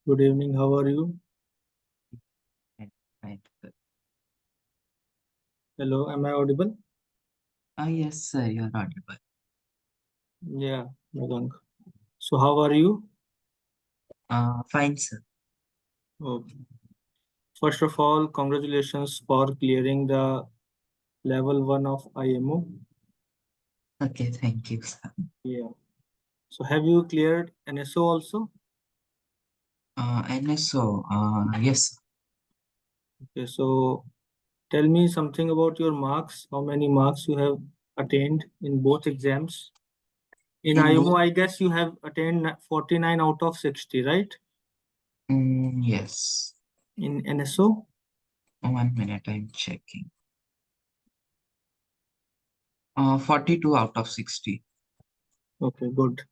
Good evening. How are you? Right, right. Hello, am I audible? Yes, sir, you're audible. Yeah, Mrigank. So how are you? Fine, sir. Okay. First of all, congratulations for clearing the level 1 of IMO. Okay, thank you, sir. Yeah. So have you cleared NSO also? NSO, yes, sir. Okay, so tell me something about your marks. How many marks you have attained in both exams? In In IMO, both, I guess you have attained 49 out of 60, right? yes. In NSO? 1 minute, I'm checking. 42 out of 60. Okay, good.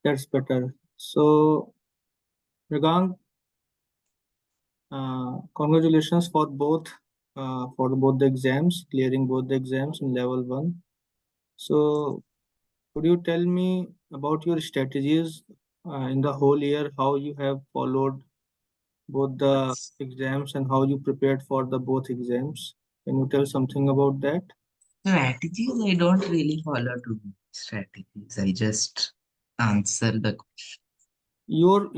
That's better. So, Mrigank, congratulations for both the exams, clearing both the exams in level 1. So, could you tell me about your strategies in the whole year, how you have followed both the exams and how you prepared for the both exams? Can you tell something about that? Strategies, I don't really follow too many strategies. I just answer the question. Your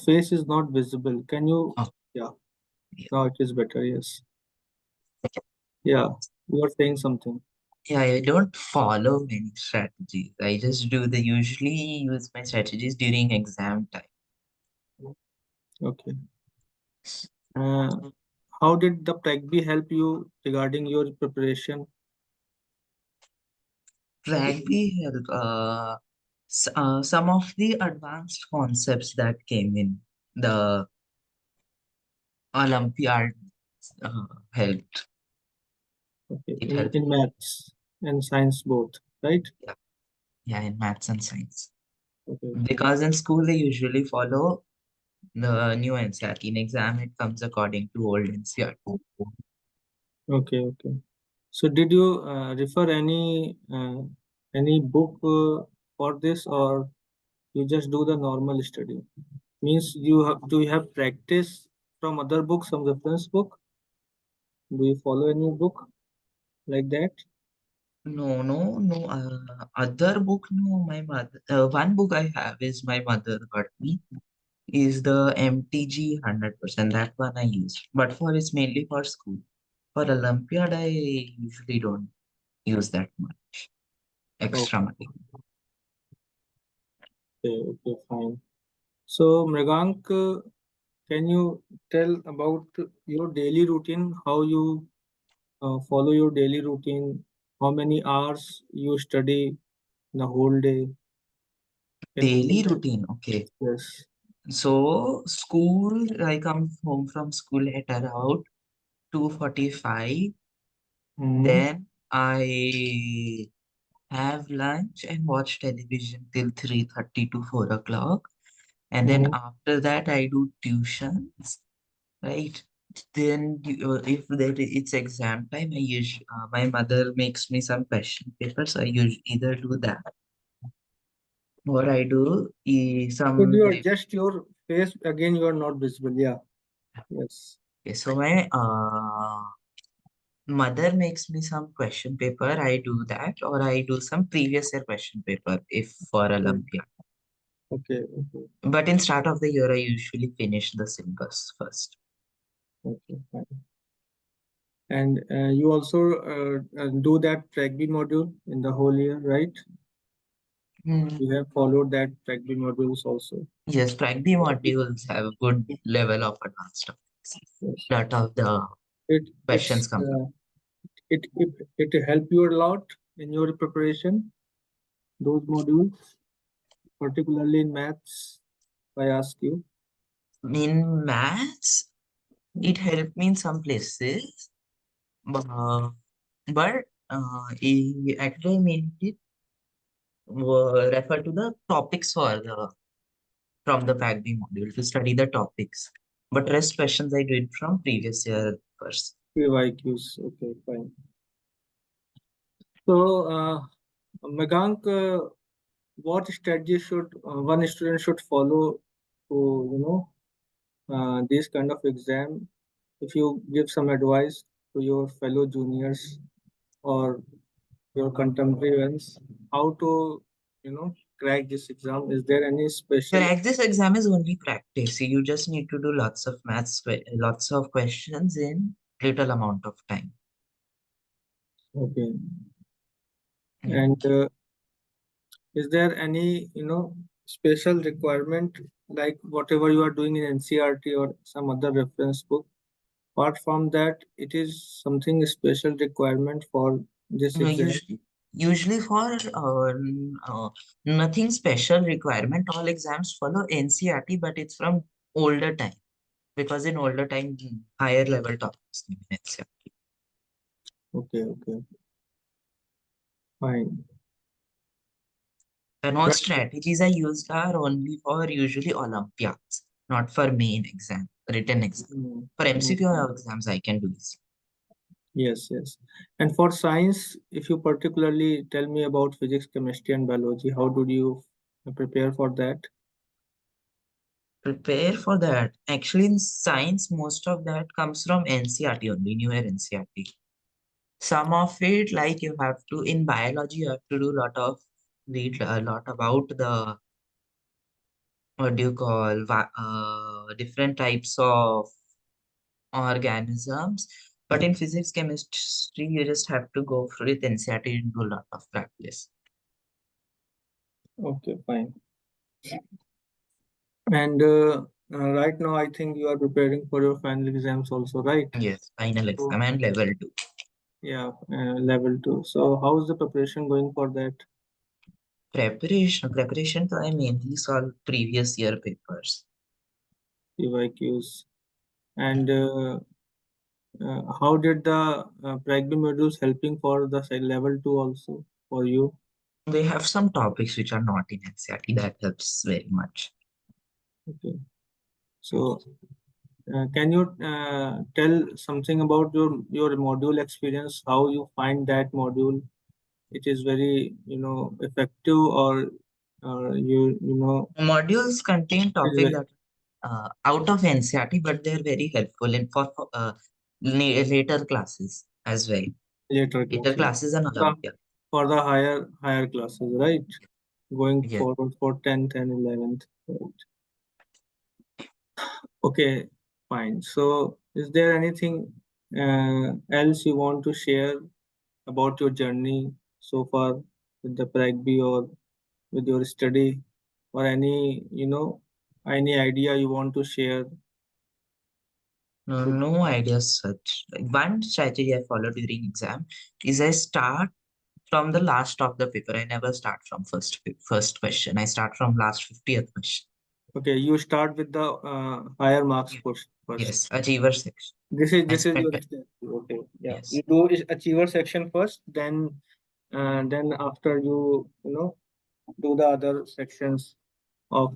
face is not visible. Can you? Oh, Yeah, yeah. now it is better. Yes. Yeah, you are saying something. Yeah, I don't follow many strategies. I just usually use my strategies during exam time. Okay. Uh, how did the PracBee help you regarding your preparation? PracBee help. Some of the advanced concepts that came in the Olympiad helped. Okay, It in, helped. in maths and science both, right? Yeah, yeah, in maths and science. Okay, Because in school they usually follow the new NCERT. In exam it comes according to old NCERT. okay. So did you refer any book for this, or you just do the normal study? Means do you have practice from other books, from reference book? Do you follow any book like that? No. Other book, no. My mother. One book I have is my mother got me. Is the MTG 100%. That one I use. But for it's mainly for school. For Olympiad, I usually don't use that much extra Okay, money. okay, fine. So Mrigank, can you tell about your daily routine? How you follow your daily routine? How many hours you study the whole day? Can you tell Daily that? routine, okay. Yes. So school, I come home from school at around 2:45. Hmm. Then I have lunch and watch television till 3:30 to 4 o'clock. And then Hmm. after that, I do tuitions, right? Then if it's exam time, my mother makes me some question papers. I either do that or I do Could some you like. adjust your face again? You are not visible. Yeah. Yes. Okay, so my mother makes me some question paper. I do that, or I do some previous year question paper if for Okay. Olympiad. Okay. But in start of the year, I usually finish the syllabus first. Okay. Fine. And you also do that PracBee module in the whole year, right? Hmm. You have followed that PracBee modules also. Yes, PracBee modules have good level of advanced topics. Yes. Lot of the It questions it's come from. it help you a lot in your preparation. Those modules, particularly in maths, if I ask you. In maths, it helped me in some places, but actually I made it refer to the topics from the PracBee module to study the topics. But rest questions I did from previous year first. PYQs. Okay, fine. So, Megank, what strategy should one student should follow to this kind of exam? If you give some advice to your fellow juniors or your contemporaries, how to crack this exam? Is there any special? Crack this exam is only practice. You just need to do lots of maths, lots of questions in little amount of time. Okay. Yeah. And is there any special requirement like whatever you are doing in NCRT or some other reference book? Apart from that, it is something special requirement for this exam. Usually for nothing special requirement, all exams follow NCRT, but it's from older time because in older time higher level topics came in NCRT. Okay, okay, fine. And all Right. strategies I used are only for usually Olympiads, not for main exam, written exam. Mm, For MCQ mm, exams, I can do this. yes, yes. And for science, if you particularly tell me about physics, chemistry, and biology, how did you prepare for that? Prepare for that. Actually, in science, most of that comes from NCRT only, newer NCRT. Some of it, like you have to, in biology, you have to do read a lot about the, what do you call, different types of organisms. But in physics, chemistry, you just have to go through with NCRT and do a lot of practice. Okay, fine. And right now, I think you are preparing for your final exams also, right? Yes, final So, exam and level 2. yeah, level two. So, how is the preparation going for that? Preparation, so I mainly solve previous year papers. PYQs. And how did the PracBee modules helping for the level two also for you? They have some topics which are not in NCRT that helps very much. Okay. So, can you tell something about your module experience? How you find that module? It is very effective, or Modules contain is topics that out of NCRT, but they're very helpful in for later classes as well. later Later classes classes and the, Olympia. for the higher classes, right? Going Yes. forward for 10th and 11th. Right. Okay, fine. So, is there anything else you want to share about your journey so far with the PracBee or with your study, or any idea you want to share? No, no ideas such. Like one strategy I follow during exam is I start from the last of the paper. I never start from first question. I start from last 50th question. Okay, you start with the higher marks Yeah. first. Yes, achiever section. I This is spent your step. Okay, yeah. You yes. do is achiever section first, then after do the other sections of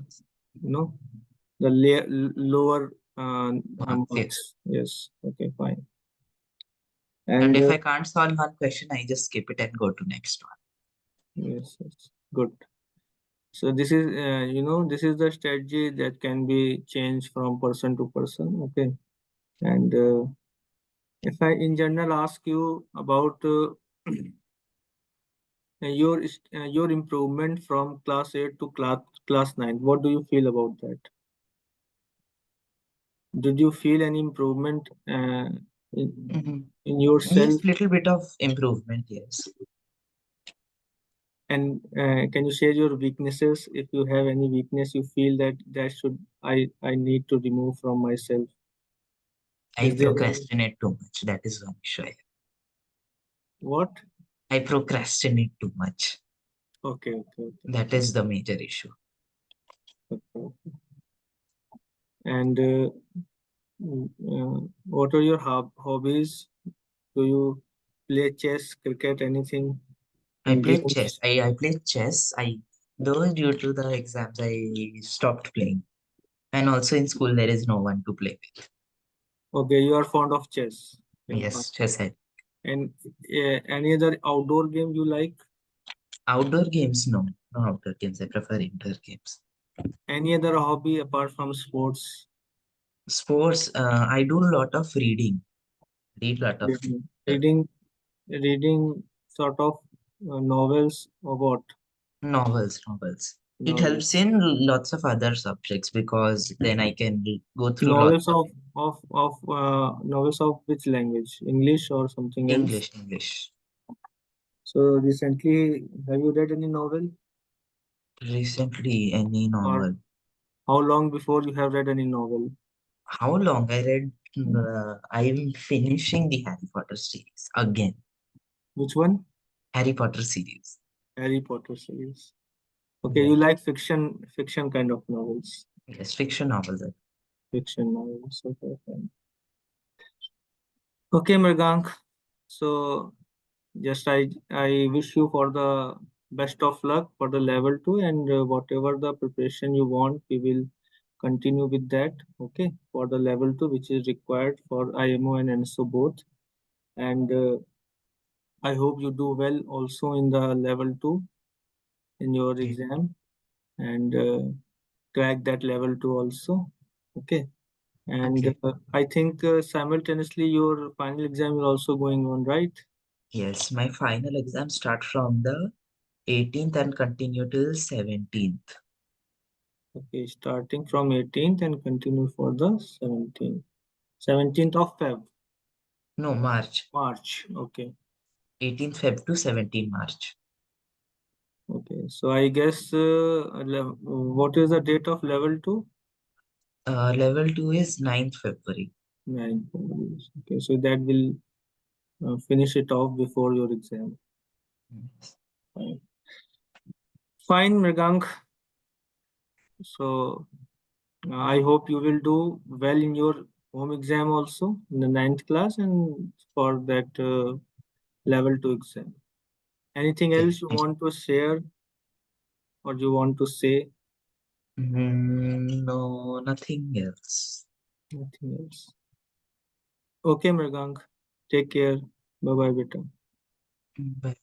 the lower Yes. marks. Yes. Okay, fine. And And if I can't solve one question, I just skip it and go to next one. yes, yes, good. So this is this is the strategy that can be changed from person to person. Okay, and if I in general ask you about your improvement from class 8 to class 9, what do you feel about that? Did you feel any improvement in Mhm. in yourself? Yes, little bit of improvement. Yes, And can you share your weaknesses? If you have any weakness, you feel that should I need to remove from myself. I Is there any procrastinate too much. That is one issue. what? I procrastinate too much. Okay, okay, okay, That is the major issue. okay. And what are your hobbies? Do you play chess, cricket, anything I in played chess. games? I played chess. Though due to the exams, I stopped playing. And also in school, there is no one to play with. Okay, you are fond of chess. Okay, fine. Yes, chess. And any other outdoor game you like? Outdoor games, no. No outdoor games. I prefer indoor games. Any other hobby apart from sports? Sports. I do a lot of reading. Read a lot of Reading, uh, reading sort of novels or what? novels. It helps Novels. in lots of other subjects because then I can go through lots Novels of of novels of which language? English or something else? English. So recently, have you read any novel, Recently, any or novel. how long before you have read any novel? How long I read? I'm finishing the Harry Potter series again. Which one? Harry Potter series. Harry Potter series. Okay, Yeah. you like fiction kind of novels. Yes, fiction novels. Fiction novels. Okay, fine. Okay, Mrigank. So just I wish you for the best of luck for the level two, and whatever the preparation you want, we will continue with that. Okay, for the level two, which is required for IMO and NSO both. And I hope you do well also in the level two in your Okay. exam, and crack that level two also. Okay. And Okay. I think simultaneously your final exam is also going on, right? Yes, my final exams start from the 18th and continue till 17th. Okay, starting from 18th and continue for the 17th. 17th of No, March. March. Okay. 18th Feb to 17 March. Okay. So I guess what is the date of level 2? Level 2 is 9th February. 9. Okay. So that will finish it off before your exam. Yes. Fine. Fine, Mrigank. So I hope you will do well in your home exam also in the ninth class and for that level 2 exam. Anything Okay. else you want to share or you want to say? No, nothing else. Nothing else. Okay, Mrigank. Take care. Bye bye, beta. Bye.